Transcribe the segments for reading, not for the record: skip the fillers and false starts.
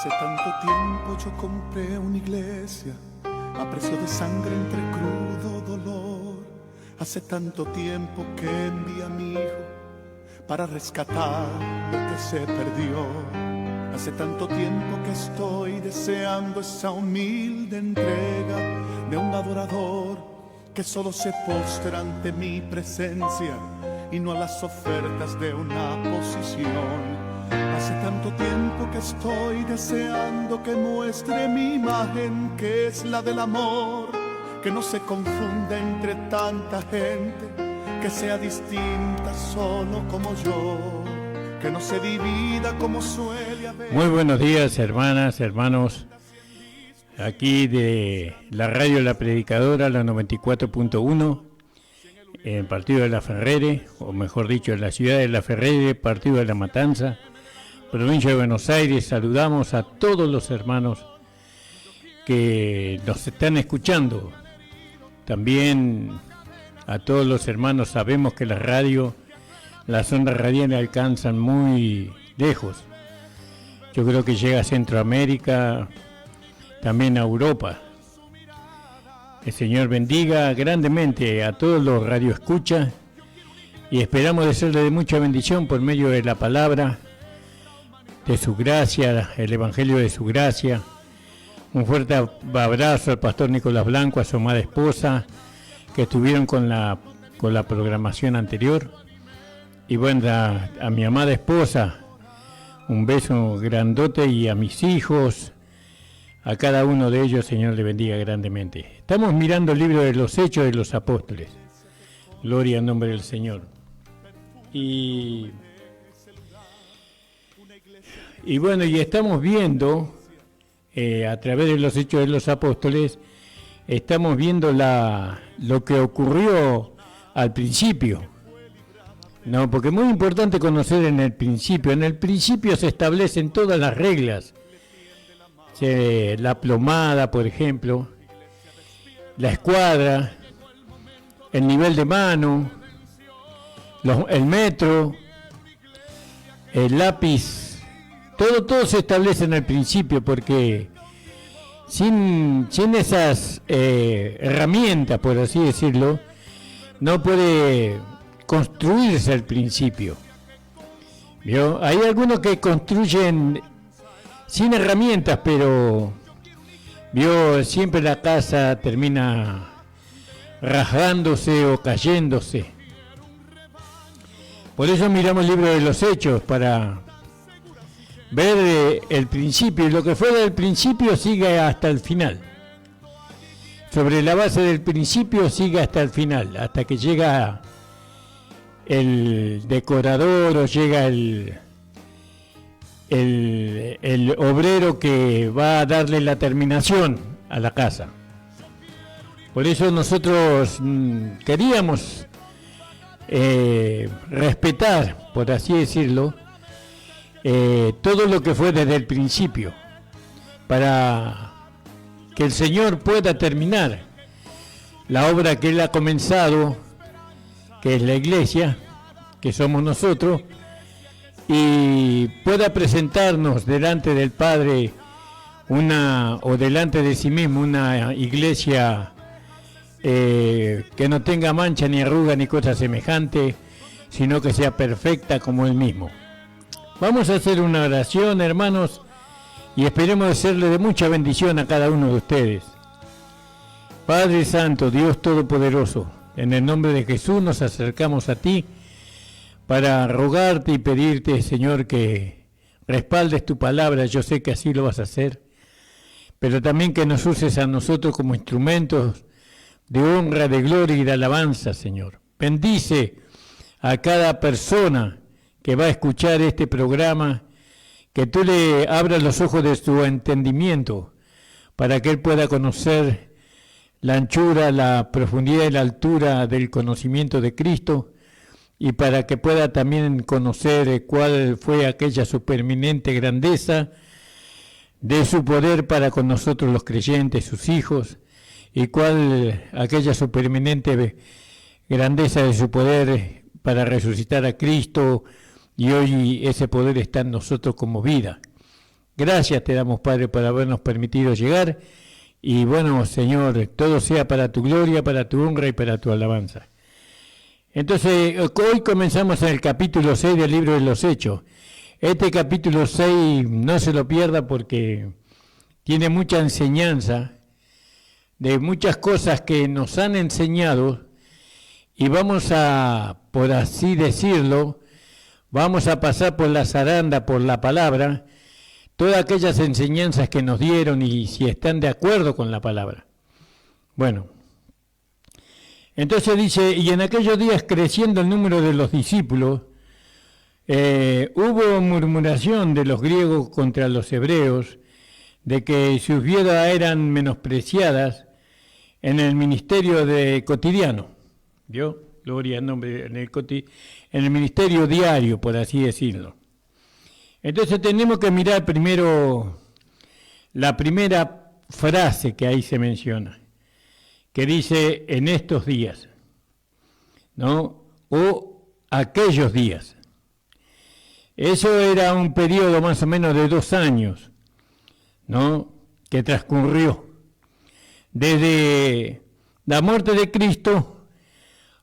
Hace tanto tiempo yo compré una iglesia a precio de sangre entre crudo dolor. Hace tanto tiempo que envié a mi hijo para rescatar lo que se perdió. Hace tanto tiempo que estoy deseando esa humilde entrega de un adorador que solo se postra ante mi presencia y no a las ofertas de una posición. Hace tanto tiempo que estoy deseando que muestre mi imagen, que es la del amor, que no se confunda entre tanta gente, que sea distinta solo como yo, que no se divida como suele haber. Muy buenos días, hermanas, hermanos, aquí de la radio La Predicadora, la 94.1, en el partido de La Ferrere, o mejor dicho, en la ciudad de La Ferrere, partido de La Matanza, provincia de Buenos Aires. Saludamos a todos los hermanos que nos están escuchando. También a todos los hermanos, sabemos que las ondas radiales alcanzan muy lejos. Yo creo que llega a Centroamérica, también a Europa. El Señor bendiga grandemente a todos los radioescuchas y esperamos de serle de mucha bendición por medio de la palabra, de su gracia, el evangelio de su gracia. Un fuerte abrazo al pastor Nicolás Blanco, a su amada esposa, que estuvieron con la programación anterior. Y bueno, a mi amada esposa, un beso grandote, y a mis hijos, a cada uno de ellos, Señor le bendiga grandemente. Estamos mirando el libro de los Hechos de los Apóstoles. Gloria al nombre del Señor. Y bueno, y estamos viendo, a través de los Hechos de los Apóstoles, estamos viendo lo que ocurrió al principio. No, porque es muy importante conocer en el principio. En el principio se establecen todas las reglas. La plomada, por ejemplo, la escuadra, el nivel de mano, el metro, el lápiz. Todo se establece en el principio, porque sin esas herramientas, por así decirlo, no puede construirse el principio. ¿Vio? Hay algunos que construyen sin herramientas, pero siempre la casa termina rasgándose o cayéndose. Por eso miramos el libro de los Hechos, para ver el principio, y lo que fue del principio sigue hasta el final. Sobre la base del principio sigue hasta el final, hasta que llega el decorador o llega el obrero que va a darle la terminación a la casa. Por eso nosotros queríamos respetar, por así decirlo, todo lo que fue desde el principio, para que el Señor pueda terminar la obra que Él ha comenzado, que es la iglesia, que somos nosotros, y pueda presentarnos delante del Padre o delante de sí mismo una iglesia que no tenga mancha ni arruga ni cosa semejante, sino que sea perfecta como Él mismo. Vamos a hacer una oración, hermanos, y esperemos de serle de mucha bendición a cada uno de ustedes. Padre Santo, Dios Todopoderoso, en el nombre de Jesús nos acercamos a ti para rogarte y pedirte, Señor, que respaldes tu palabra. Yo sé que así lo vas a hacer, pero también que nos uses a nosotros como instrumentos de honra, de gloria y de alabanza, Señor. Bendice a cada persona que va a escuchar este programa, que tú le abras los ojos de su entendimiento, para que él pueda conocer la anchura, la profundidad y la altura del conocimiento de Cristo, y para que pueda también conocer cuál fue aquella supereminente grandeza de su poder para con nosotros los creyentes, sus hijos, y cuál aquella supereminente grandeza de su poder para resucitar a Cristo, y hoy ese poder está en nosotros como vida. Gracias te damos, Padre, por habernos permitido llegar. Y bueno, Señor, todo sea para tu gloria, para tu honra y para tu alabanza. Entonces, hoy comenzamos en el capítulo 6 del libro de los Hechos. Este capítulo 6 no se lo pierda porque tiene mucha enseñanza de muchas cosas que nos han enseñado y vamos a, por así decirlo, vamos a pasar por la zaranda, por la palabra, todas aquellas enseñanzas que nos dieron y si están de acuerdo con la palabra. Bueno, entonces dice, y en aquellos días creciendo el número de los discípulos, hubo murmuración de los griegos contra los hebreos, de que sus viudas eran menospreciadas en el ministerio cotidiano. ¿Vio? Gloria al nombre, en el ministerio diario, por así decirlo. Entonces tenemos que mirar primero la primera frase que ahí se menciona, que dice en estos días, ¿no? O aquellos días. Eso era un periodo más o menos de 2 años, ¿no? Que transcurrió desde la muerte de Cristo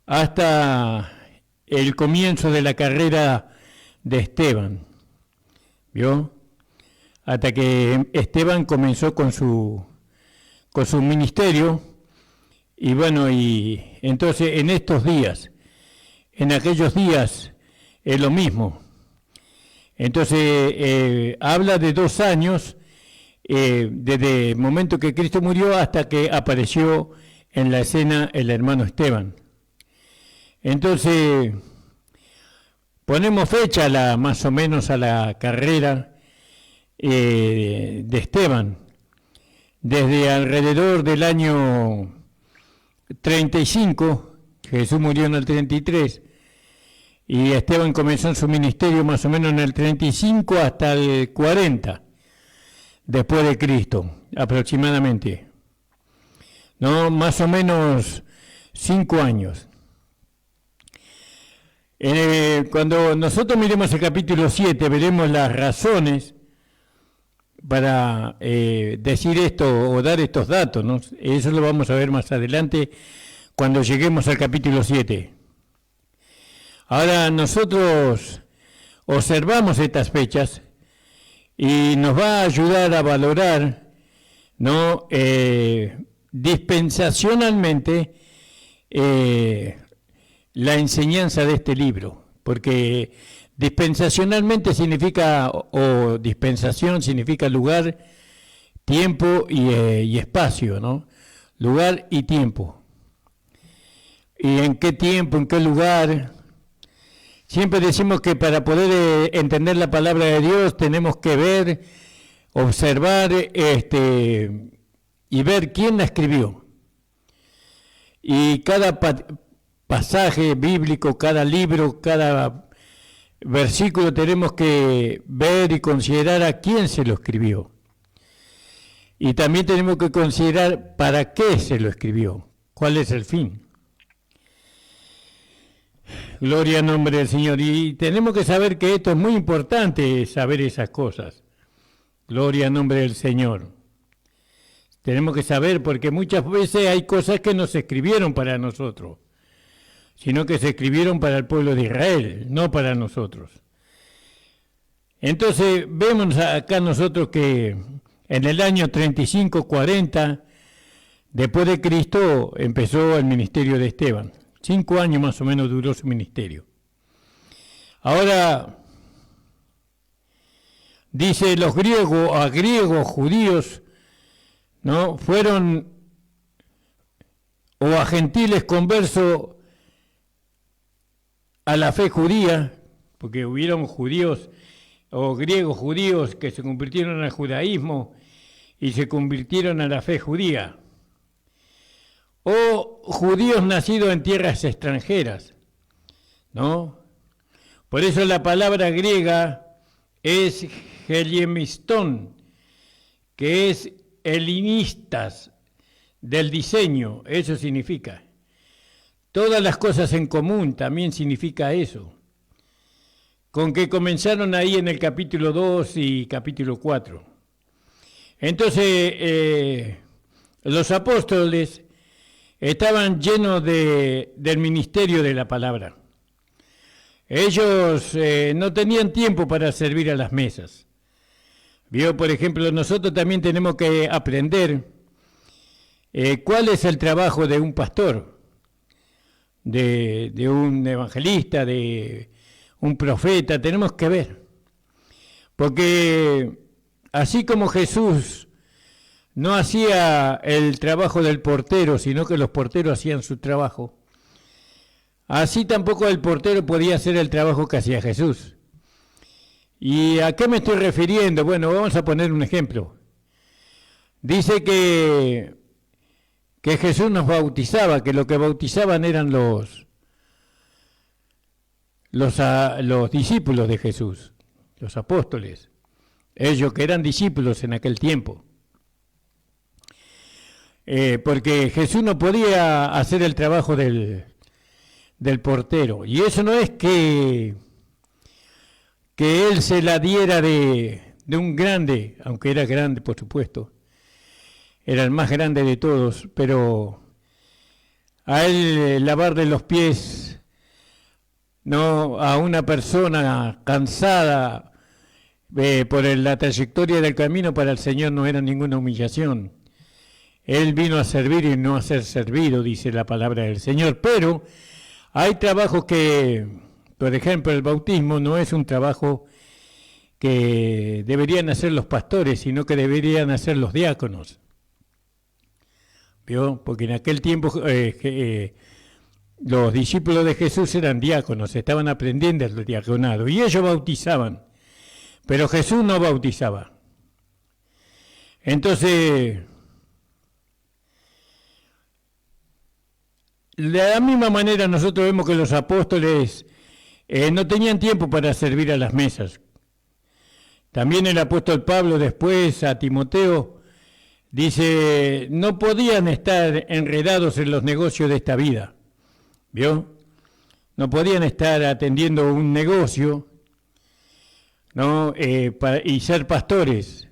hasta el comienzo de la carrera de Esteban. ¿Vio? Hasta que Esteban comenzó con su ministerio, y bueno, y entonces en estos días, en aquellos días, es lo mismo. Entonces, habla de 2 años, desde el momento que Cristo murió hasta que apareció en la escena el hermano Esteban. Entonces, ponemos fecha más o menos a la carrera de Esteban, desde alrededor del año 35, Jesús murió en el 33, y Esteban comenzó en su ministerio más o menos en el 35 hasta el 40, después de Cristo, aproximadamente. No, más o menos 5 años. Cuando nosotros miremos el capítulo 7, veremos las razones para decir esto o dar estos datos, ¿no? Eso lo vamos a ver más adelante cuando lleguemos al capítulo 7. Ahora nosotros observamos estas fechas y nos va a ayudar a valorar, ¿no? Dispensacionalmente la enseñanza de este libro, porque dispensacionalmente significa, o dispensación significa lugar, tiempo y espacio, ¿no? Lugar y tiempo. ¿Y en qué tiempo, en qué lugar? Siempre decimos que para poder entender la palabra de Dios tenemos que ver, observar y ver quién la escribió. Y cada pasaje bíblico, cada libro, cada versículo tenemos que ver y considerar a quién se lo escribió. Y también tenemos que considerar para qué se lo escribió, cuál es el fin. Gloria al nombre del Señor. Y tenemos que saber que esto es muy importante, saber esas cosas. Gloria al nombre del Señor. Tenemos que saber porque muchas veces hay cosas que no se escribieron para nosotros, sino que se escribieron para el pueblo de Israel, no para nosotros. Entonces, vemos acá nosotros que en el año 35-40, después de Cristo, empezó el ministerio de Esteban. 5 años más o menos duró su ministerio. Ahora, dice los griegos, judíos, ¿no? Fueron, o a gentiles conversos a la fe judía, porque hubieron judíos o griegos judíos que se convirtieron al judaísmo y se convirtieron a la fe judía, o judíos nacidos en tierras extranjeras, ¿no? Por eso la palabra griega es helemiston, que es helenistas, del diseño, eso significa. Todas las cosas en común también significa eso. con que comenzaron ahí en el capítulo 2 y capítulo 4. Entonces, los apóstoles estaban llenos del ministerio de la palabra. Ellos no tenían tiempo para servir a las mesas. Vio, por ejemplo, nosotros también tenemos que aprender cuál es el trabajo de un pastor, de un evangelista, de un profeta. Tenemos que ver, porque así como Jesús no hacía el trabajo del portero, sino que los porteros hacían su trabajo, así tampoco el portero podía hacer el trabajo que hacía Jesús. ¿Y a qué me estoy refiriendo? Bueno, vamos a poner un ejemplo. Dice que Jesús nos bautizaba, que lo que bautizaban eran los discípulos de Jesús, los apóstoles, ellos que eran discípulos en aquel tiempo. Porque Jesús no podía hacer el trabajo del portero. Y eso no es que él se la diera de un grande, aunque era grande, por supuesto, era el más grande de todos, pero a él lavarle los pies, no a una persona cansada por la trayectoria del camino, para el Señor no era ninguna humillación. Él vino a servir y no a ser servido, dice la palabra del Señor. Pero hay trabajos que, por ejemplo, el bautismo no es un trabajo que deberían hacer los pastores, sino que deberían hacer los diáconos. ¿Vio? Porque en aquel tiempo los discípulos de Jesús eran diáconos, estaban aprendiendo el diaconado, y ellos bautizaban, pero Jesús no bautizaba. Entonces, de la misma manera nosotros vemos que los apóstoles no tenían tiempo para servir a las mesas. También el apóstol Pablo después a Timoteo dice, no podían estar enredados en los negocios de esta vida, ¿vio? No podían estar atendiendo un negocio, ¿no? Y ser pastores,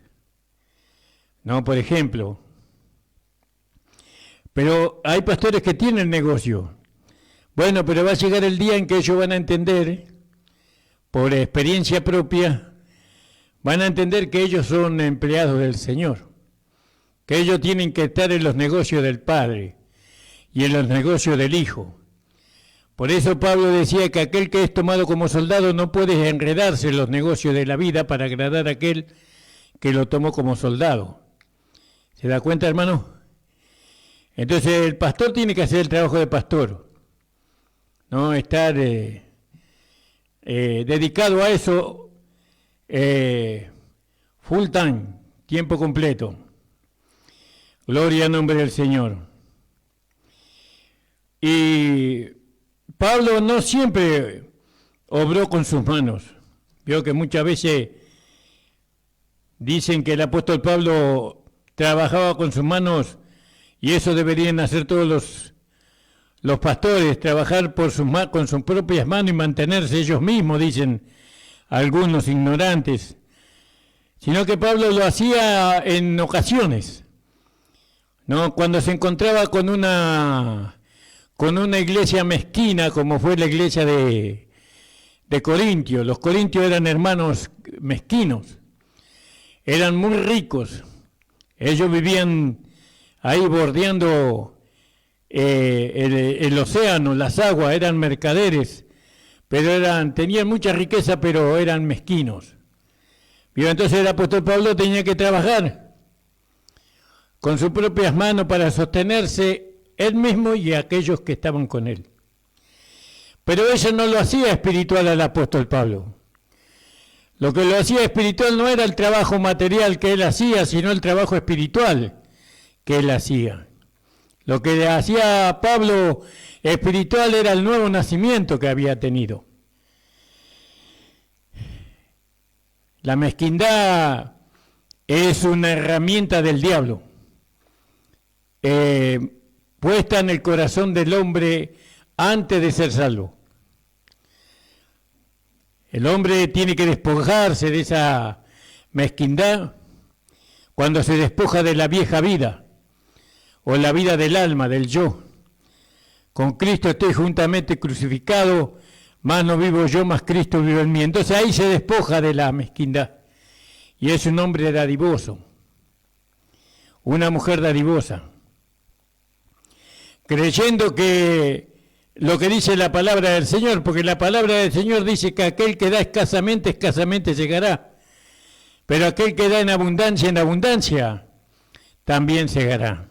¿no? Por ejemplo. Pero hay pastores que tienen negocio. Bueno, pero va a llegar el día en que ellos van a entender, por experiencia propia, van a entender que ellos son empleados del Señor, que ellos tienen que estar en los negocios del Padre y en los negocios del Hijo. Por eso Pablo decía que aquel que es tomado como soldado no puede enredarse en los negocios de la vida para agradar a aquel que lo tomó como soldado. ¿Se da cuenta, hermano? Entonces el pastor tiene que hacer el trabajo de pastor, no estar dedicado a eso full time, tiempo completo. Gloria al nombre del Señor. Y Pablo no siempre obró con sus manos. Veo que muchas veces dicen que el apóstol Pablo trabajaba con sus manos, y eso deberían hacer todos los pastores, trabajar con sus propias manos y mantenerse ellos mismos, dicen algunos ignorantes. Sino que Pablo lo hacía en ocasiones, ¿no? Cuando se encontraba con una iglesia mezquina, como fue la iglesia de Corintios. Los corintios eran hermanos mezquinos, eran muy ricos. Ellos vivían ahí bordeando el océano, las aguas, eran mercaderes, pero tenían mucha riqueza, pero eran mezquinos. Y entonces el apóstol Pablo tenía que trabajar con sus propias manos para sostenerse él mismo y aquellos que estaban con él. Pero eso no lo hacía espiritual al apóstol Pablo. Lo que lo hacía espiritual no era el trabajo material que él hacía, sino el trabajo espiritual que él hacía. Lo que le hacía a Pablo espiritual era el nuevo nacimiento que había tenido. La mezquindad es una herramienta del diablo, puesta en el corazón del hombre antes de ser salvo. El hombre tiene que despojarse de esa mezquindad cuando se despoja de la vieja vida, o la vida del alma, del yo. Con Cristo estoy juntamente crucificado, más no vivo yo, más Cristo vive en mí. Entonces ahí se despoja de la mezquindad. Y es un hombre dadivoso, una mujer dadivosa, creyendo que lo que dice la palabra del Señor, porque la palabra del Señor dice que aquel que da escasamente, escasamente llegará, pero aquel que da en abundancia, también segará.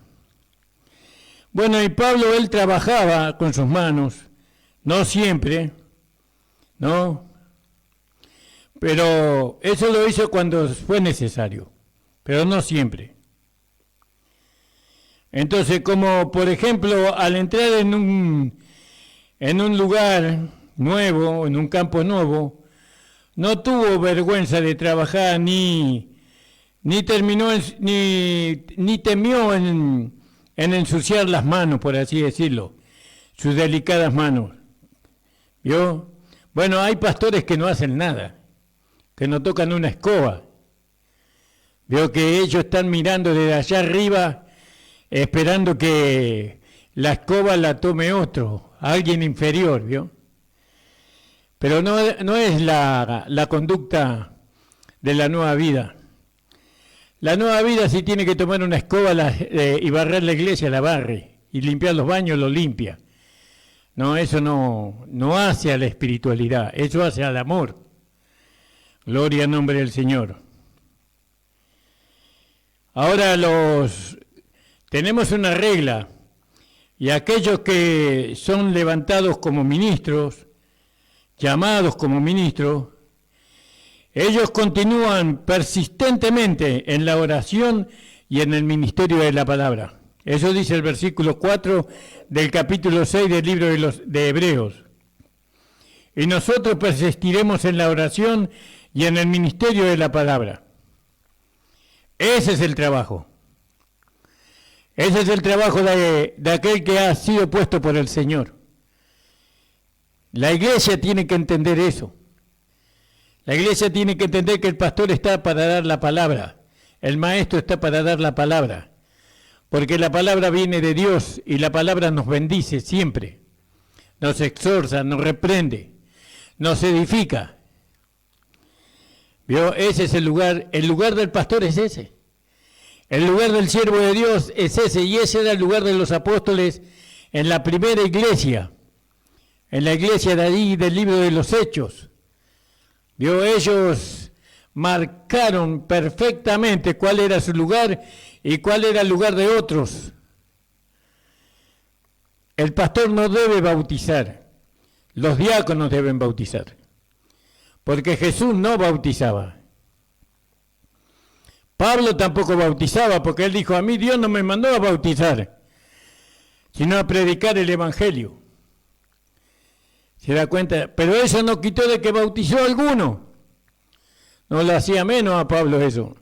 Bueno, y Pablo, él trabajaba con sus manos, no siempre, ¿no? Pero eso lo hizo cuando fue necesario, pero no siempre. Entonces, como por ejemplo, al entrar en un lugar nuevo, en un campo nuevo, no tuvo vergüenza de trabajar, ni temió en ensuciar las manos, por así decirlo, sus delicadas manos. ¿Vio? Bueno, hay pastores que no hacen nada, que no tocan una escoba. Veo que ellos están mirando desde allá arriba, esperando que la escoba la tome otro, alguien inferior, ¿vio? Pero no es la conducta de la nueva vida. La nueva vida, si tiene que tomar una escoba y barrer la iglesia, la barre, y limpiar los baños, lo limpia. No, eso no hace a la espiritualidad, eso hace al amor. Gloria al nombre del Señor. Ahora tenemos una regla, y aquellos que son levantados como ministros, llamados como ministros, ellos continúan persistentemente en la oración y en el ministerio de la palabra. Eso dice el versículo 4 del capítulo 6 del libro de Hebreos. Y nosotros persistiremos en la oración y en el ministerio de la palabra. Ese es el trabajo. Ese es el trabajo de aquel que ha sido puesto por el Señor. La iglesia tiene que entender eso. La iglesia tiene que entender que el pastor está para dar la palabra. El maestro está para dar la palabra. Porque la palabra viene de Dios y la palabra nos bendice siempre. Nos exhorta, nos reprende, nos edifica. ¿Vio? Ese es el lugar del pastor es ese. El lugar del siervo de Dios es ese, y ese era el lugar de los apóstoles en la primera iglesia, en la iglesia de allí del libro de los Hechos. ¿Vio? Ellos marcaron perfectamente cuál era su lugar y cuál era el lugar de otros. El pastor no debe bautizar, los diáconos deben bautizar, porque Jesús no bautizaba. Pablo tampoco bautizaba, porque él dijo, a mí Dios no me mandó a bautizar, sino a predicar el Evangelio. ¿Se da cuenta? Pero eso no quitó de que bautizó a alguno. No le hacía menos a Pablo eso.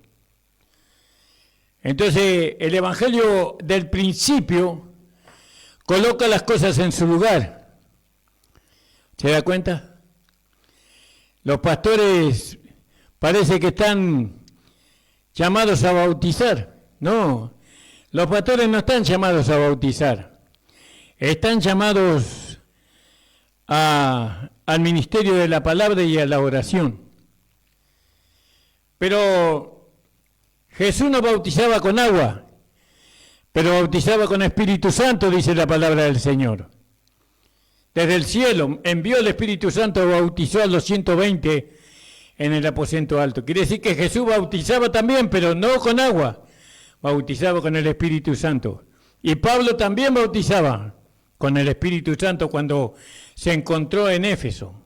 Entonces, el Evangelio del principio coloca las cosas en su lugar. ¿Se da cuenta? Los pastores parece que están llamados a bautizar. No, los pastores no están llamados a bautizar. Están llamados al ministerio de la palabra y a la oración. Pero Jesús no bautizaba con agua, pero bautizaba con Espíritu Santo, dice la palabra del Señor. Desde el cielo envió el Espíritu Santo, bautizó a los 120 en el aposento alto. Quiere decir que Jesús bautizaba también, pero no con agua, bautizaba con el Espíritu Santo. Y Pablo también bautizaba con el Espíritu Santo cuando se encontró en Éfeso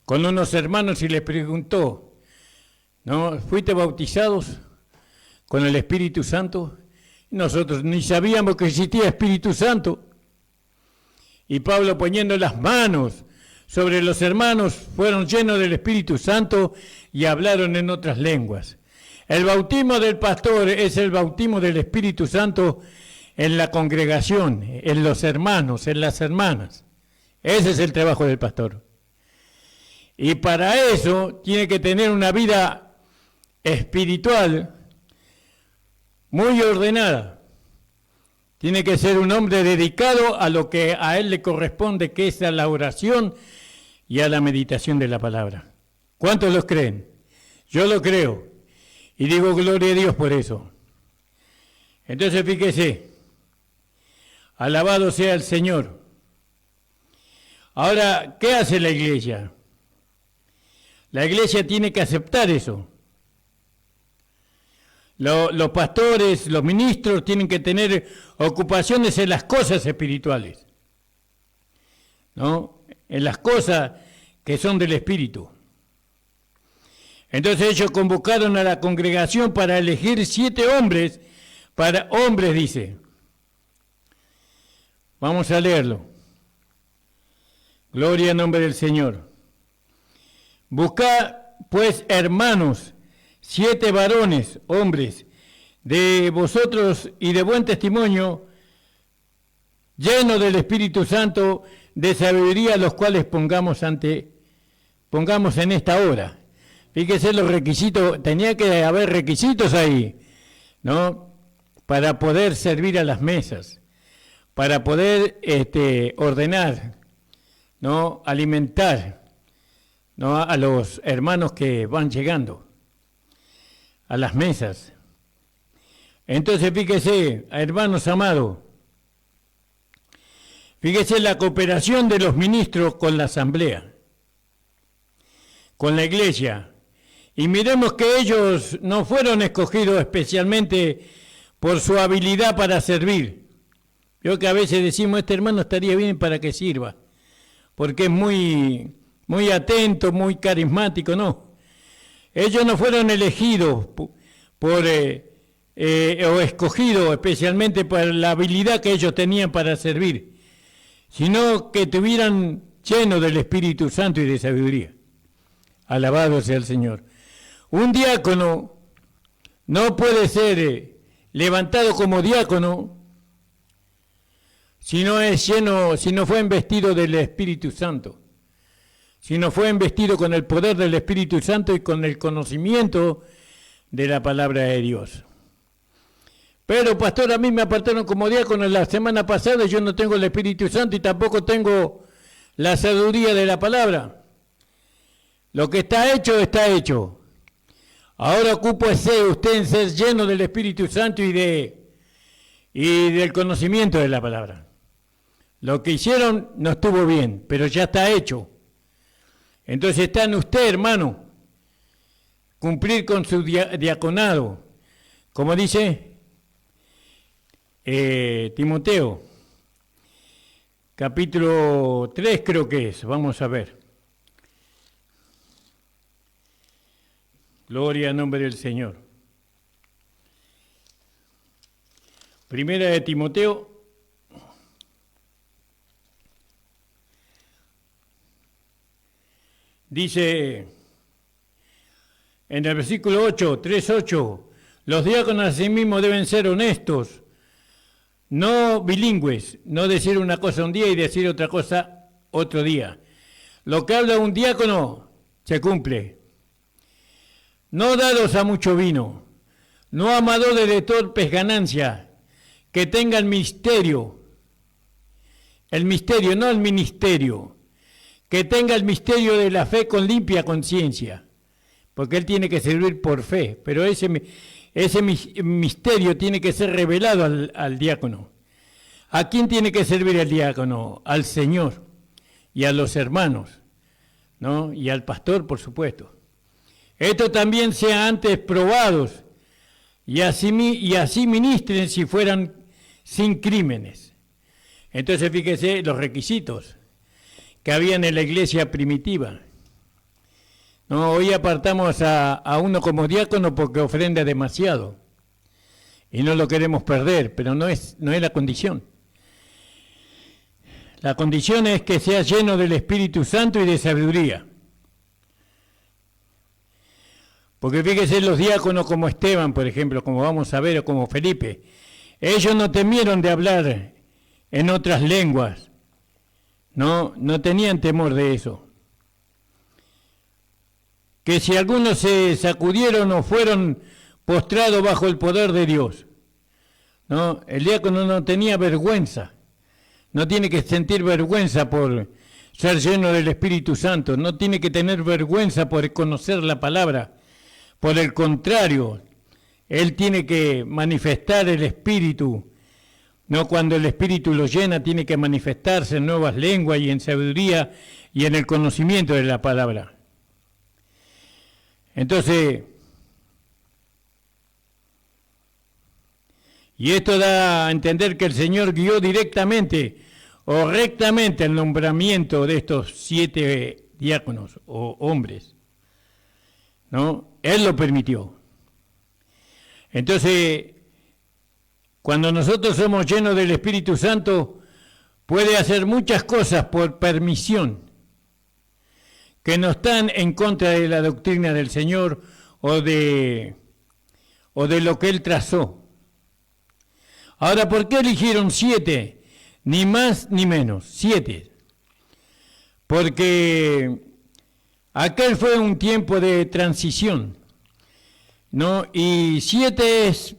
con unos hermanos y les preguntó, ¿no? ¿Fuiste bautizados con el Espíritu Santo? Nosotros ni sabíamos que existía Espíritu Santo. Y Pablo, poniendo las manos sobre los hermanos, fueron llenos del Espíritu Santo y hablaron en otras lenguas. El bautismo del pastor es el bautismo del Espíritu Santo en la congregación, en los hermanos, en las hermanas. Ese es el trabajo del pastor. Y para eso tiene que tener una vida espiritual muy ordenada. Tiene que ser un hombre dedicado a lo que a él le corresponde, que es a la oración y a la meditación de la palabra. ¿Cuántos los creen? Yo lo creo. Y digo gloria a Dios por eso. Entonces fíjese, alabado sea el Señor. Ahora, ¿qué hace la iglesia? La iglesia tiene que aceptar eso. Los pastores, los ministros tienen que tener ocupaciones en las cosas espirituales, ¿no? En las cosas que son del Espíritu. Entonces ellos convocaron a la congregación para elegir 7 hombres, para hombres, dice. Vamos a leerlo. Gloria al nombre del Señor. Buscad, pues, hermanos, 7 varones, hombres, de vosotros y de buen testimonio, llenos del Espíritu Santo, de sabiduría, los cuales pongamos en esta hora. Fíjese los requisitos, tenía que haber requisitos ahí, ¿no? Para poder servir a las mesas, para poder ordenar, ¿no? Alimentar, ¿no? A los hermanos que van llegando a las mesas. Entonces fíjese, hermanos amados, fíjese la cooperación de los ministros con la asamblea, con la iglesia. Y miremos que ellos no fueron escogidos especialmente por su habilidad para servir. Yo que a veces decimos, este hermano estaría bien para que sirva, porque es muy atento, muy carismático, no. Ellos no fueron elegidos o escogidos especialmente por la habilidad que ellos tenían para servir, sino que estuvieran llenos del Espíritu Santo y de sabiduría. Alabado sea el Señor. Un diácono no puede ser levantado como diácono si no fue investido del Espíritu Santo, si no fue investido con el poder del Espíritu Santo y con el conocimiento de la palabra de Dios. Pero, pastor, a mí me apartaron como diácono la semana pasada y yo no tengo el Espíritu Santo y tampoco tengo la sabiduría de la palabra. Lo que está hecho, está hecho. Ahora ocúpese usted en ser lleno del Espíritu Santo y del conocimiento de la palabra. Lo que hicieron no estuvo bien, pero ya está hecho. Entonces está en usted, hermano, cumplir con su diaconado. Como dice Timoteo, capítulo 3 creo que es, vamos a ver. Gloria al nombre del Señor. Primera de Timoteo, dice en el versículo 8, 3:8, los diáconos asimismo deben ser honestos, no bilingües, no decir una cosa un día y decir otra cosa otro día. Lo que habla un diácono se cumple. No dados a mucho vino, no amadores de torpes ganancias, que tengan misterio, no el ministerio, que tenga el misterio de la fe con limpia conciencia, porque él tiene que servir por fe, pero ese misterio tiene que ser revelado al diácono. ¿A quién tiene que servir el diácono? Al Señor y a los hermanos, ¿no? Y al pastor, por supuesto. Esto también sea antes probados y así ministren si fueran sin crímenes. Entonces fíjese los requisitos que había en la iglesia primitiva. No, hoy apartamos a uno como diácono porque ofrenda demasiado y no lo queremos perder, pero no es la condición. La condición es que sea lleno del Espíritu Santo y de sabiduría. Porque fíjese los diáconos como Esteban, por ejemplo, como vamos a ver, o como Felipe, ellos no temieron de hablar en otras lenguas, no tenían temor de eso. que si algunos se sacudieron o fueron postrados bajo el poder de Dios, ¿no? El diácono no tenía vergüenza, no tiene que sentir vergüenza por ser lleno del Espíritu Santo, no tiene que tener vergüenza por conocer la palabra. Por el contrario, él tiene que manifestar el Espíritu. No, cuando el Espíritu lo llena, tiene que manifestarse en nuevas lenguas y en sabiduría y en el conocimiento de la palabra. Entonces, y esto da a entender que el Señor guió directamente o rectamente el nombramiento de estos 7 diáconos o hombres, ¿no? Él lo permitió. Entonces, cuando nosotros somos llenos del Espíritu Santo, puede hacer muchas cosas por permisión que no están en contra de la doctrina del Señor o de lo que Él trazó. Ahora, ¿por qué eligieron 7? Ni más ni menos, 7. Porque aquel fue un tiempo de transición, ¿no? Y 7 es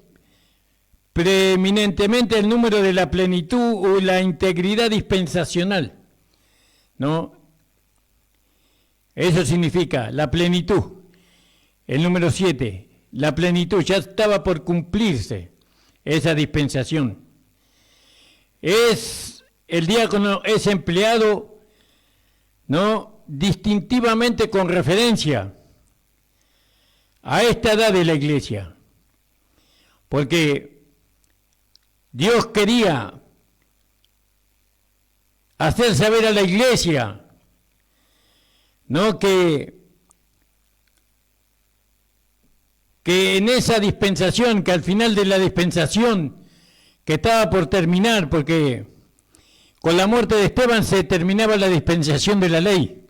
preeminentemente el número de la plenitud o la integridad dispensacional, ¿no? Eso significa la plenitud. El número 7, la plenitud, ya estaba por cumplirse esa dispensación. El diácono es empleado, ¿no?, distintivamente con referencia a esta edad de la iglesia, porque Dios quería hacer saber a la iglesia, ¿no?, que en esa dispensación, que al final de la dispensación que estaba por terminar, porque con la muerte de Esteban se terminaba la dispensación de la ley,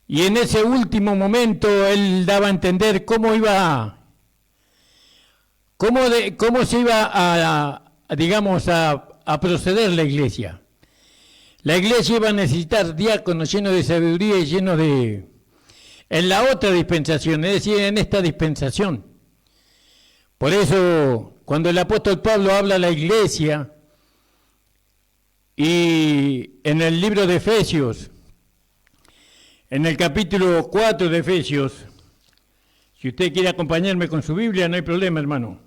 y en ese último momento él daba a entender cómo se iba a proceder la iglesia. La iglesia iba a necesitar diáconos llenos de sabiduría y llenos de... en la otra dispensación, es decir, en esta dispensación. Por eso, cuando el apóstol Pablo habla a la iglesia, y en el libro de Efesios, en el capítulo 4 de Efesios, si usted quiere acompañarme con su Biblia, no hay problema, hermano.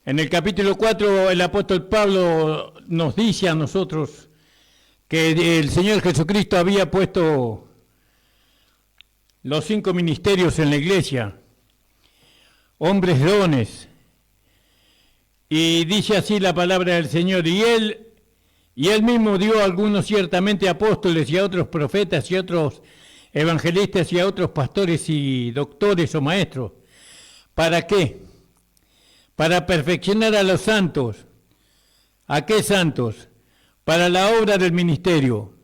En el capítulo 4, el apóstol Pablo nos dice a nosotros que el Señor Jesucristo había puesto los 5 ministerios en la iglesia, hombres dones, y dice así la palabra del Señor, y él mismo dio a algunos ciertamente apóstoles y a otros profetas y a otros evangelistas y a otros pastores y doctores o maestros. ¿Para qué? Para perfeccionar a los santos. ¿A qué santos? Para la obra del ministerio.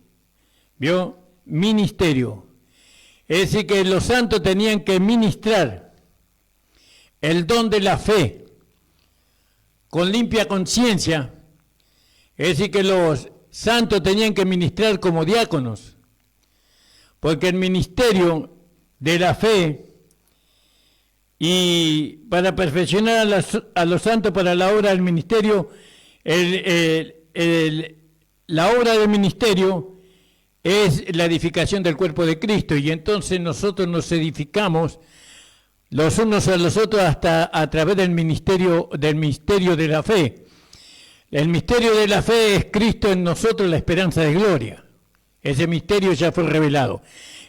¿Vio? Ministerio. Es decir, que los santos tenían que ministrar el don de la fe con limpia conciencia. Es decir, que los santos tenían que ministrar como diáconos, porque el ministerio de la fe y para perfeccionar a los santos para la obra del ministerio, la obra del ministerio es la edificación del cuerpo de Cristo, y entonces nosotros nos edificamos los unos a los otros hasta a través del misterio de la fe. El misterio de la fe es Cristo en nosotros, la esperanza de gloria. Ese misterio ya fue revelado.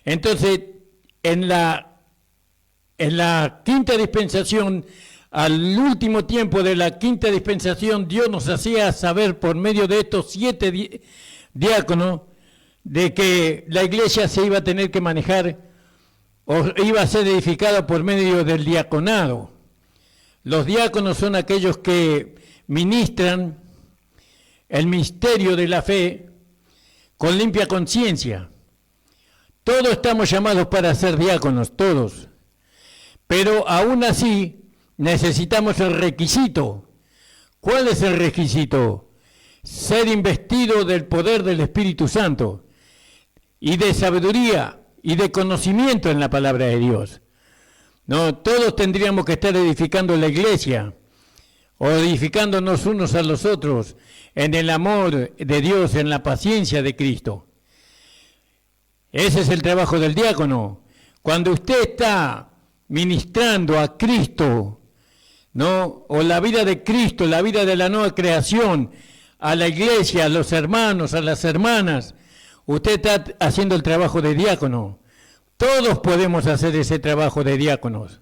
Entonces, en la quinta dispensación, al último tiempo de la quinta dispensación, Dios nos hacía saber por medio de estos 7 diáconos de que la iglesia se iba a tener que manejar o iba a ser edificada por medio del diaconado. Los diáconos son aquellos que ministran el misterio de la fe con limpia conciencia. Todos estamos llamados para ser diáconos, todos. Pero aún así necesitamos el requisito. ¿Cuál es el requisito? Ser investido del poder del Espíritu Santo y de sabiduría y de conocimiento en la palabra de Dios. No, todos tendríamos que estar edificando la iglesia, o edificándonos unos a los otros en el amor de Dios, en la paciencia de Cristo. Ese es el trabajo del diácono. Cuando usted está ministrando a Cristo, ¿no? O la vida de Cristo, la vida de la nueva creación, a la iglesia, a los hermanos, a las hermanas, usted está haciendo el trabajo de diácono. Todos podemos hacer ese trabajo de diáconos.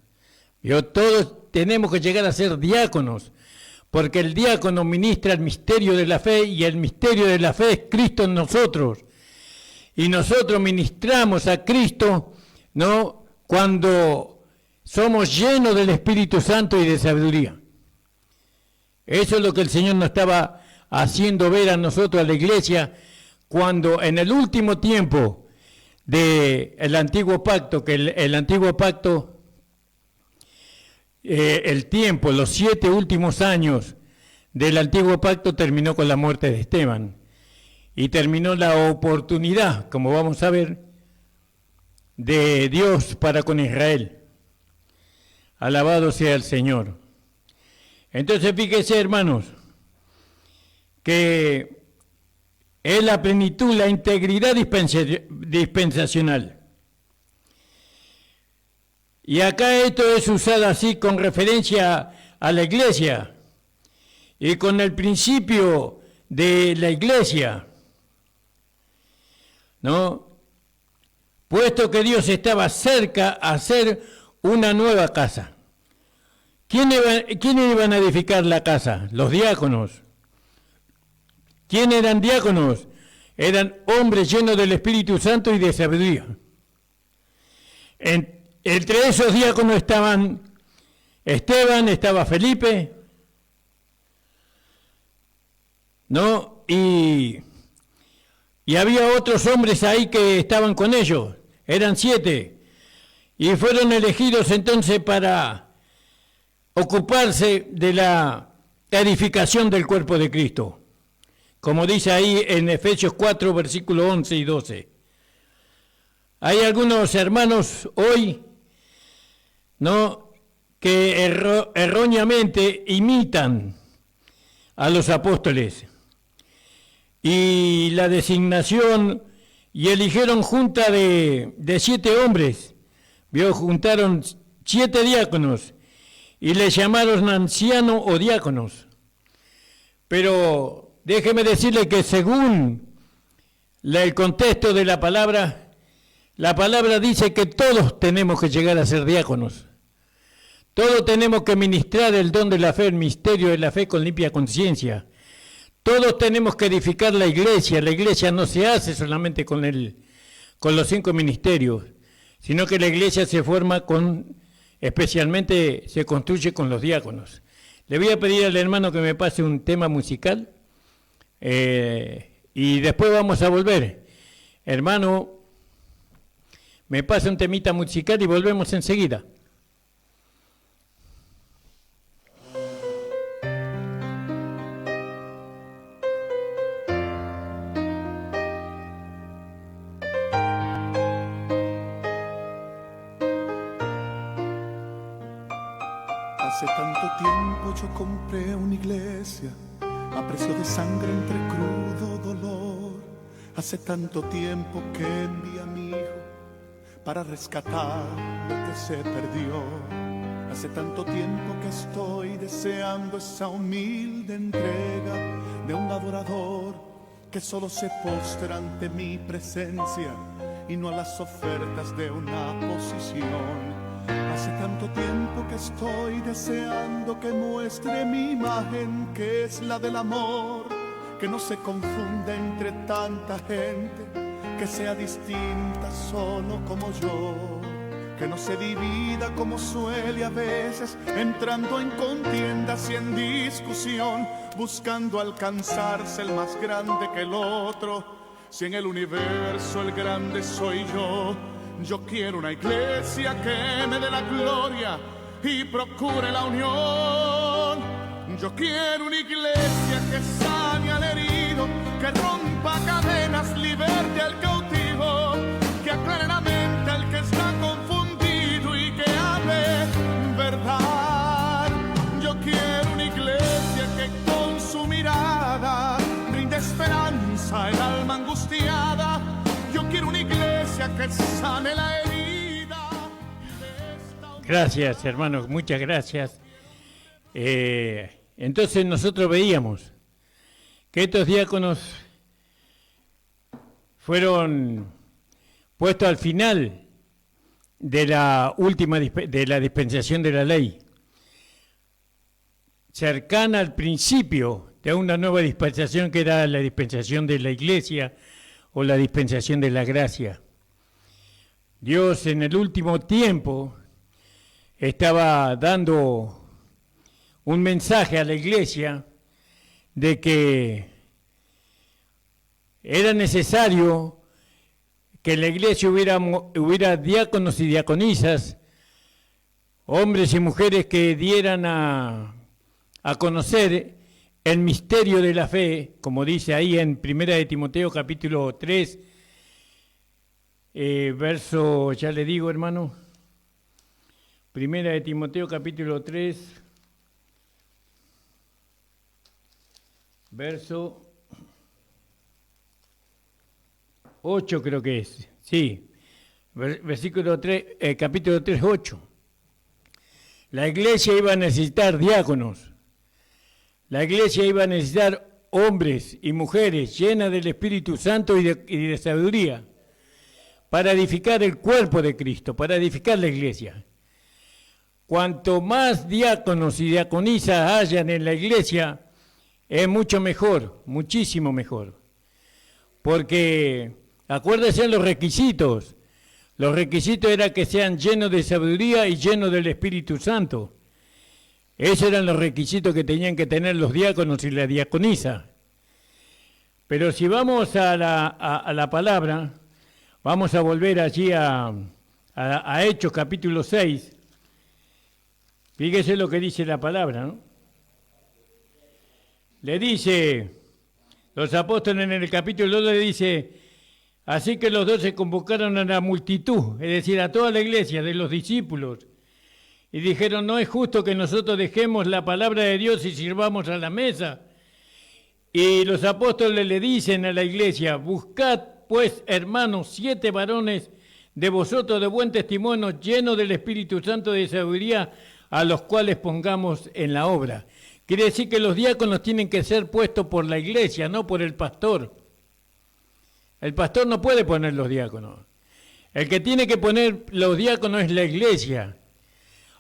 Todos tenemos que llegar a ser diáconos, porque el diácono ministra el misterio de la fe, y el misterio de la fe es Cristo en nosotros. Y nosotros ministramos a Cristo, ¿no?, cuando somos llenos del Espíritu Santo y de sabiduría. Eso es lo que el Señor nos estaba haciendo ver a nosotros, a la iglesia, cuando en el último tiempo del antiguo pacto, que el antiguo pacto, el tiempo, los 7 últimos años del antiguo pacto terminó con la muerte de Esteban, y terminó la oportunidad, como vamos a ver, de Dios para con Israel. Alabado sea el Señor. Entonces fíjese, hermanos, que es la plenitud, la integridad dispensacional. Y acá esto es usado así con referencia a la iglesia y con el principio de la iglesia, ¿no? Puesto que Dios estaba cerca a hacer una nueva casa. ¿Quiénes iban a edificar la casa? Los diáconos. ¿Quiénes eran diáconos? Eran hombres llenos del Espíritu Santo y de sabiduría. Entre esos diáconos estaban Esteban, estaba Felipe, ¿no? Y había otros hombres ahí que estaban con ellos, eran 7, y fueron elegidos entonces para ocuparse de la edificación del cuerpo de Cristo, como dice ahí en Efesios 4, versículos 11 y 12. Hay algunos hermanos hoy, ¿no?, que erróneamente imitan a los apóstoles, y la designación, y eligieron junta de 7 hombres, juntaron 7 diáconos, y les llamaron ancianos o diáconos. Pero déjeme decirle que según el contexto de la palabra dice que todos tenemos que llegar a ser diáconos. Todos tenemos que ministrar el don de la fe, el misterio de la fe con limpia conciencia. Todos tenemos que edificar la iglesia. La iglesia no se hace solamente con los 5 ministerios, sino que la iglesia se forma especialmente se construye con los diáconos. Le voy a pedir al hermano que me pase un tema musical y después vamos a volver. Hermano, me pasa un temita musical y volvemos enseguida. Hace tanto tiempo yo compré una iglesia a precio de sangre entre crudo dolor. Hace tanto tiempo que envié a mi hijo para rescatar lo que se perdió. Hace tanto tiempo que estoy deseando esa humilde entrega de un adorador que solo se postra ante mi presencia y no a las ofertas de una posición. Hace tanto tiempo que estoy deseando que muestre mi imagen, que es la del amor, que no se confunda entre tanta gente, que sea distinta solo como yo, que no se divida como suele a veces, entrando en contiendas y en discusión, buscando alcanzarse el más grande que el otro. Si en el universo el grande soy yo, yo quiero una iglesia que me dé la gloria y procure la unión. Yo quiero una iglesia que sane al herido, que rompa cadenas, liberte al cautivo, que aclare la mente cantar. Yo quiero una iglesia que con su mirada brinde esperanza al alma angustiada. Yo quiero una iglesia que sane la herida. Gracias, hermanos, muchas gracias. Entonces nosotros veíamos que estos diáconos fueron puestos al final de la última de la dispensación de la ley, cercana al principio de una nueva dispensación que era la dispensación de la iglesia o la dispensación de la gracia. Dios en el último tiempo estaba dando un mensaje a la iglesia de que era necesario que en la iglesia hubiera diáconos y diaconisas, hombres y mujeres que dieran a conocer el misterio de la fe, como dice ahí en 1 de Timoteo capítulo 3, verso, ya le digo hermano, 1 de Timoteo capítulo 3, verso 8 creo que es, sí, versículo 3, capítulo 3, 8. La iglesia iba a necesitar diáconos, la iglesia iba a necesitar hombres y mujeres llenas del Espíritu Santo y de sabiduría para edificar el cuerpo de Cristo, para edificar la iglesia. Cuanto más diáconos y diaconisas hayan en la iglesia, es mucho mejor, muchísimo mejor, porque acuérdense los requisitos. Los requisitos eran que sean llenos de sabiduría y llenos del Espíritu Santo. Esos eran los requisitos que tenían que tener los diáconos y la diaconisa. Pero si vamos a la palabra, vamos a volver allí a Hechos capítulo 6. Fíjese lo que dice la palabra, ¿no? Le dice, los apóstoles en el capítulo 2 le dice, así que los 12 convocaron a la multitud, es decir, a toda la iglesia de los discípulos, y dijeron, no es justo que nosotros dejemos la palabra de Dios y sirvamos a la mesa. Y los apóstoles le dicen a la iglesia, buscad pues, hermanos, 7 varones de vosotros de buen testimonio, llenos del Espíritu Santo de sabiduría, a los cuales pongamos en la obra. Quiere decir que los diáconos tienen que ser puestos por la iglesia, no por el pastor. El pastor no puede poner los diáconos. El que tiene que poner los diáconos es la iglesia.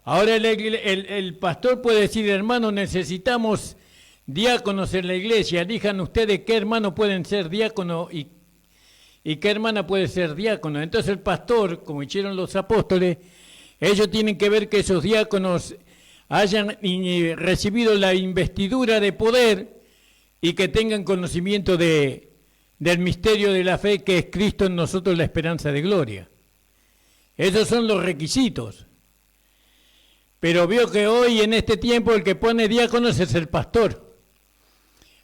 Ahora el pastor puede decir, hermano, necesitamos diáconos en la iglesia. Digan ustedes qué hermanos pueden ser diáconos y qué hermana puede ser diácono. Entonces el pastor, como hicieron los apóstoles, ellos tienen que ver que esos diáconos hayan recibido la investidura de poder y que tengan conocimiento del misterio de la fe, que es Cristo en nosotros, la esperanza de gloria. Esos son los requisitos. Pero veo que hoy, en este tiempo, el que pone diáconos es el pastor.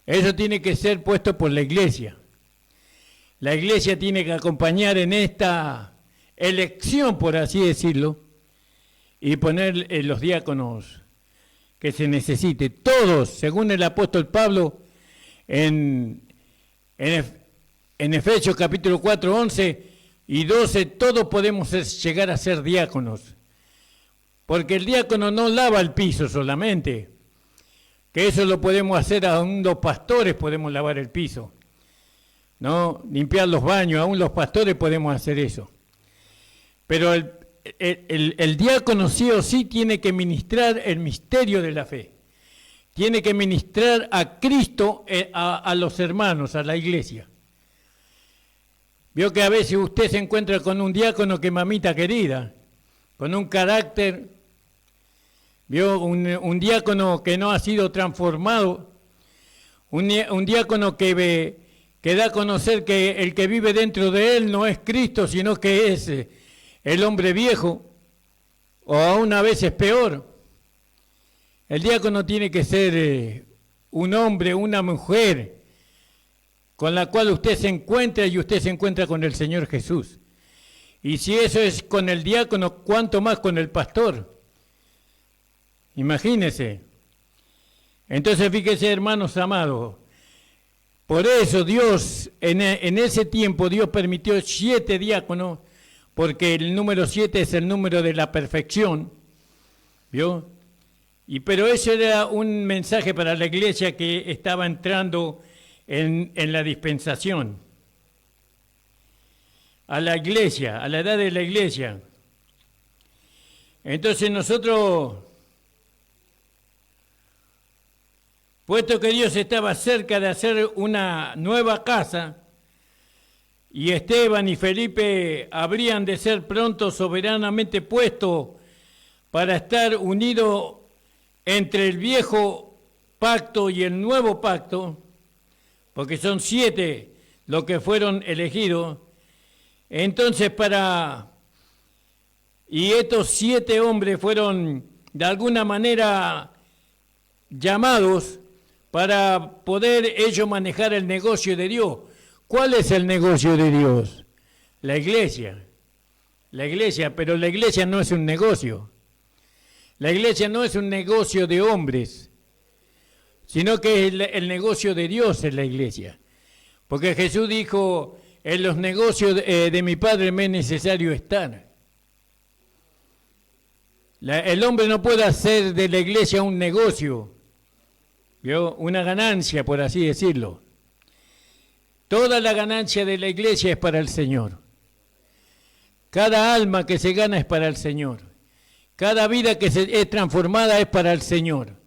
Eso tiene que ser puesto por la iglesia. La iglesia tiene que acompañar en esta elección, por así decirlo, y poner los diáconos que se necesite. Todos, según el apóstol Pablo, en Efesios capítulo 4, 11 y 12, todos podemos llegar a ser diáconos. Porque el diácono no lava el piso solamente, que eso lo podemos hacer, aún los pastores podemos lavar el piso, ¿no? Limpiar los baños, aún los pastores podemos hacer eso. Pero el diácono sí o sí tiene que ministrar el misterio de la fe. Tiene que ministrar a Cristo, a los hermanos, a la iglesia. Vio que a veces usted se encuentra con un diácono que, mamita querida, con un carácter, vio un diácono que no ha sido transformado, un diácono que da a conocer que el que vive dentro de él no es Cristo, sino que es el hombre viejo, o aún a veces peor. El diácono tiene que ser un hombre, una mujer, con la cual usted se encuentra y usted se encuentra con el Señor Jesús. Y si eso es con el diácono, ¿cuánto más con el pastor? Imagínense. Entonces, fíjense, hermanos amados, por eso Dios, en ese tiempo, Dios permitió 7 diáconos, porque el número 7 es el número de la perfección, ¿vio? Pero eso era un mensaje para la iglesia que estaba entrando en la dispensación. A la iglesia, a la edad de la iglesia. Entonces nosotros, puesto que Dios estaba cerca de hacer una nueva casa, y Esteban y Felipe habrían de ser pronto soberanamente puestos para estar unidos entre el viejo pacto y el nuevo pacto, porque son 7 los que fueron elegidos, entonces y estos 7 hombres fueron de alguna manera llamados para poder ellos manejar el negocio de Dios. ¿Cuál es el negocio de Dios? La iglesia. La iglesia, pero la iglesia no es un negocio. La iglesia no es un negocio de hombres, sino que es el negocio de Dios en la iglesia. Porque Jesús dijo, en los negocios de mi Padre me es necesario estar. El hombre no puede hacer de la iglesia un negocio, ¿vio? Una ganancia, por así decirlo. Toda la ganancia de la iglesia es para el Señor. Cada alma que se gana es para el Señor. Cada vida que es transformada es para el Señor.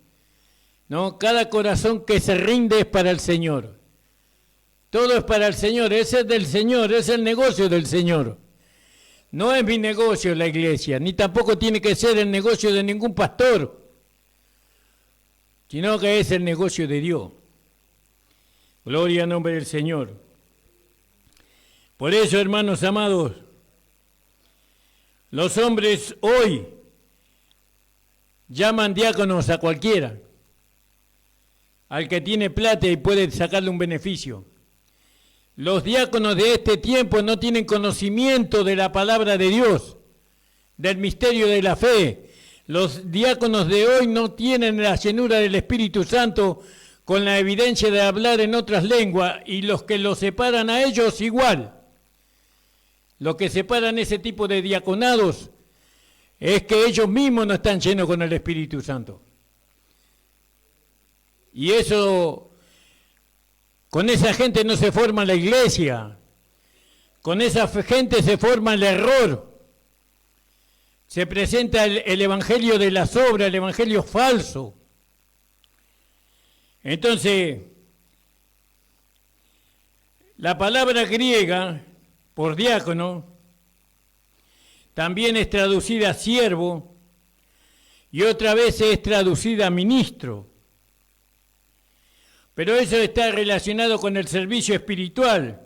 ¿No? Cada corazón que se rinde es para el Señor. Todo es para el Señor. Ese es del Señor, es el negocio del Señor. No es mi negocio la iglesia, ni tampoco tiene que ser el negocio de ningún pastor, sino que es el negocio de Dios. Gloria al nombre del Señor. Por eso, hermanos amados, los hombres hoy llaman diáconos a cualquiera, al que tiene plata y puede sacarle un beneficio. Los diáconos de este tiempo no tienen conocimiento de la palabra de Dios, del misterio de la fe. Los diáconos de hoy no tienen la llenura del Espíritu Santo con la evidencia de hablar en otras lenguas, y los que los separan a ellos igual. Lo que separan ese tipo de diaconados es que ellos mismos no están llenos con el Espíritu Santo. Y eso, con esa gente no se forma la iglesia, con esa gente se forma el error. Se presenta el evangelio de las obras, el evangelio falso. Entonces, la palabra griega por diácono también es traducida siervo y otra vez es traducida ministro. Pero eso está relacionado con el servicio espiritual,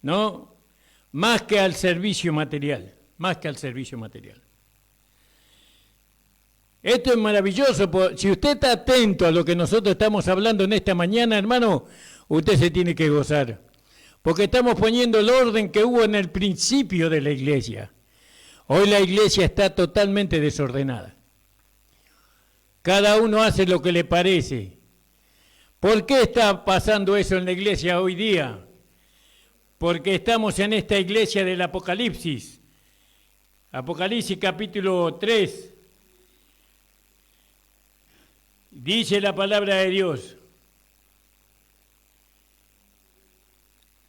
¿no? Más que al servicio material, más que al servicio material. Esto es maravilloso. Si usted está atento a lo que nosotros estamos hablando en esta mañana, hermano, usted se tiene que gozar. Porque estamos poniendo el orden que hubo en el principio de la iglesia. Hoy la iglesia está totalmente desordenada. Cada uno hace lo que le parece. ¿Por qué está pasando eso en la iglesia hoy día? Porque estamos en esta iglesia del Apocalipsis. Apocalipsis capítulo 3. Dice la palabra de Dios.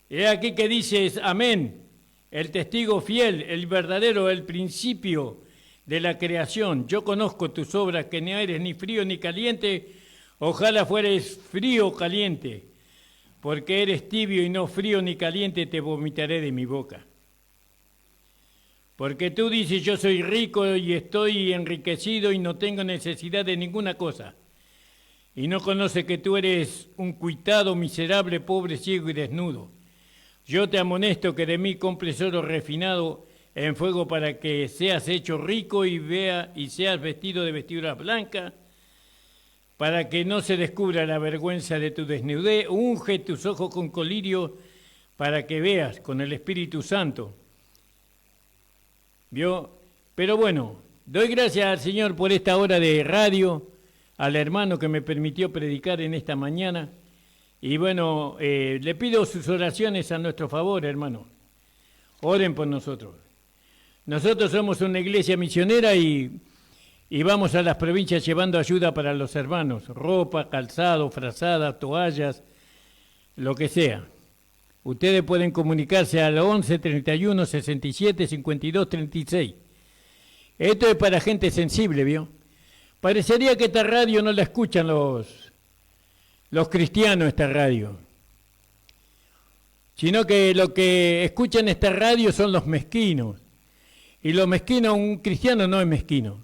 He aquí que dices, amén, el testigo fiel, el verdadero, el principio de la creación. Yo conozco tus obras, que no eres ni frío ni caliente, ojalá fueres frío o caliente, porque eres tibio y no frío ni caliente, te vomitaré de mi boca. Porque tú dices, yo soy rico y estoy enriquecido y no tengo necesidad de ninguna cosa. Y no conoce que tú eres un cuitado, miserable, pobre, ciego y desnudo. Yo te amonesto que de mí compres oro refinado en fuego para que seas hecho rico y seas vestido de vestiduras blancas, para que no se descubra la vergüenza de tu desnudez. Unge tus ojos con colirio para que veas con el Espíritu Santo. ¿Vio? Pero bueno, Doy gracias al Señor por esta hora de radio, al hermano que me permitió predicar en esta mañana. Y bueno, le pido sus oraciones a nuestro favor, hermano. Oren por nosotros. Nosotros somos una iglesia misionera y vamos a las provincias llevando ayuda para los hermanos. Ropa, calzado, frazadas, toallas, lo que sea. Ustedes pueden comunicarse al 11 31 67 52 36. Esto es para gente sensible, ¿vio? Parecería que esta radio no la escuchan los cristianos, esta radio. Sino que lo que escuchan esta radio son los mezquinos. Y los mezquinos, un cristiano no es mezquino.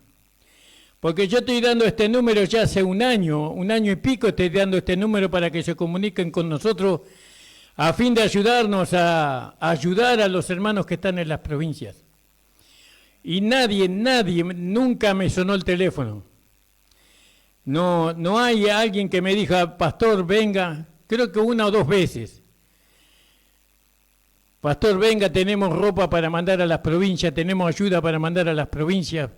Porque yo estoy dando este número ya hace un año y pico, estoy dando este número para que se comuniquen con nosotros a fin de ayudarnos a ayudar a los hermanos que están en las provincias. Y nadie, nunca me sonó el teléfono. No hay alguien que me diga, pastor, venga, creo que una o dos veces. Pastor, venga, tenemos ropa para mandar a las provincias, tenemos ayuda para mandar a las provincias,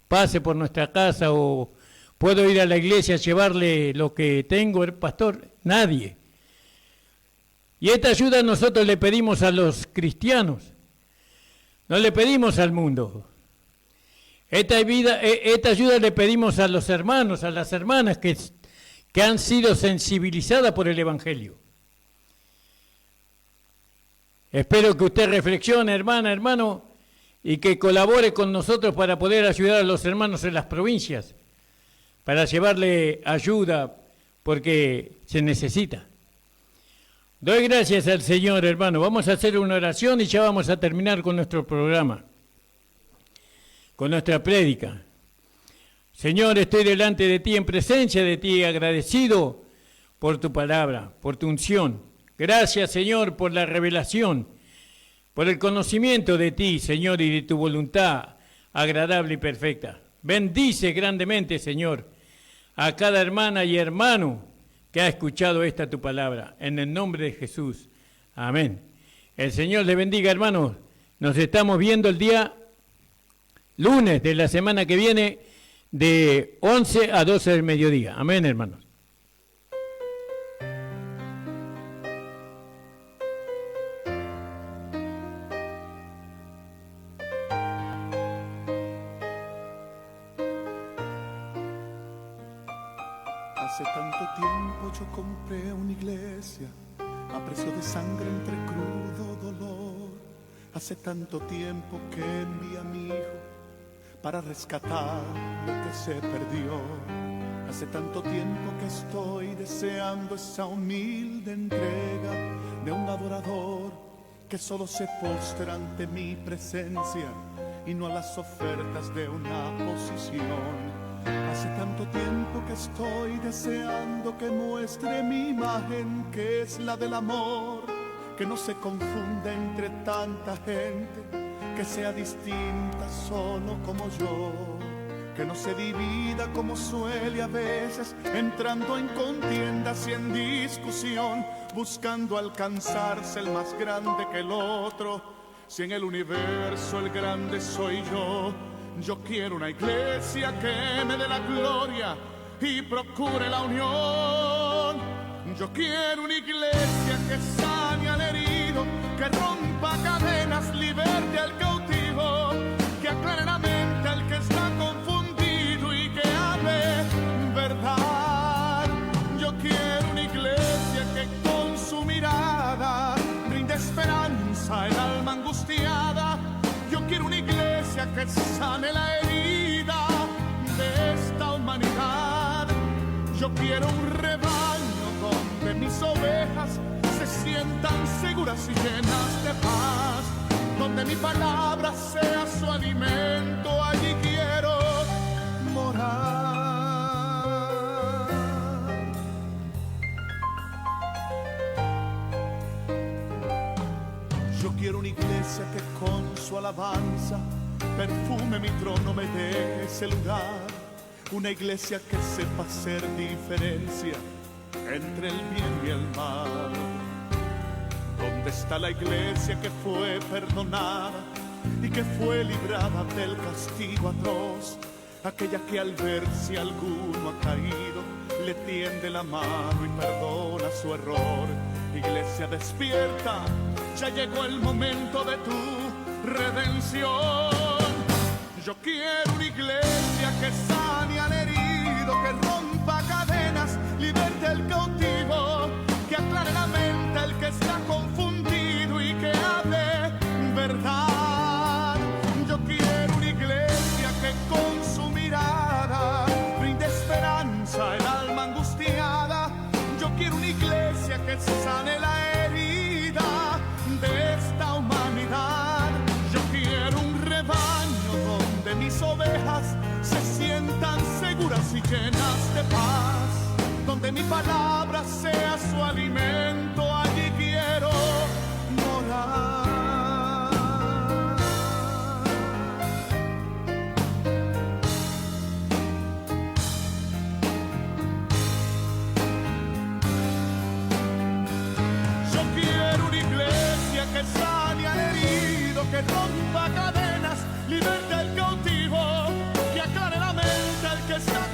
pase por nuestra casa o puedo ir a la iglesia a llevarle lo que tengo, pastor, nadie. Y esta ayuda nosotros le pedimos a los cristianos, no le pedimos al mundo. Esta ayuda le pedimos a los hermanos, a las hermanas que han sido sensibilizadas por el Evangelio. Espero que usted reflexione, hermana, hermano, y que colabore con nosotros para poder ayudar a los hermanos en las provincias, para llevarle ayuda, porque se necesita. Doy gracias al Señor, hermano. Vamos a hacer una oración y ya vamos a terminar con nuestro programa, con nuestra prédica. Señor, estoy delante de ti, en presencia de ti, agradecido por tu palabra, por tu unción. Gracias, Señor, por la revelación, por el conocimiento de ti, Señor, y de tu voluntad agradable y perfecta. Bendice grandemente, Señor, a cada hermana y hermano que ha escuchado esta tu palabra. En el nombre de Jesús. Amén. El Señor le bendiga, hermanos. Nos estamos viendo el día lunes de la semana que viene de 11 a 12 del mediodía. Amén, hermanos. Hace tanto tiempo yo compré una iglesia a precio de sangre entre crudo dolor. Hace tanto tiempo que envié a mi hijo para rescatar lo que se perdió. Hace tanto tiempo que estoy deseando esa humilde entrega de un adorador que solo se postra ante mi presencia y no a las ofertas de una posición. Hace tanto tiempo que estoy deseando que muestre mi imagen, que es la del amor, que no se confunda entre tanta gente, que sea distinta solo como yo, que no se divida como suele a veces, entrando en contiendas y en discusión, buscando alcanzarse el más grande que el otro. Si en el universo el grande soy yo, yo quiero una iglesia que me dé la gloria y procure la unión. Yo quiero una iglesia que sane al herido, que rompa cadenas, liberte al cautivo, que aclare la mente al que está confundido y que hable verdad. Yo quiero una iglesia que con su mirada brinde esperanza al alma angustiada. Yo quiero una iglesia que sane la herida de esta humanidad. Yo quiero un rebaño donde mis ovejas se sientan seguras y llenas de paz, donde mi palabra sea su alimento. Allí quiero morar. Yo quiero una iglesia que con su alabanza perfume mi trono, me dé ese lugar. Una iglesia que sepa hacer diferencia entre el bien y el mal. ¿Dónde está la iglesia que fue perdonada, y que fue librada del castigo atroz. Aquella que al ver si alguno ha caído, le tiende la mano y perdona su error. Iglesia despierta, ya llegó el momento de tu redención. Yo quiero una iglesia que sane al herido, que rompa cadenas, liberte al cautivo, que aclare la mente al que está confundido y que hable verdad. Yo quiero una iglesia que con su mirada brinde esperanza al alma angustiada. Yo quiero una iglesia que sane la herida de esta humanidad. Yo quiero un rebaño donde mis ovejas se sientan seguras y llenas de paz, donde mi palabra sea su alimento, allí quiero morar. Yo quiero una iglesia que sane al herido, que rompa cadenas, liberte al cautivo, que aclare la mente al que está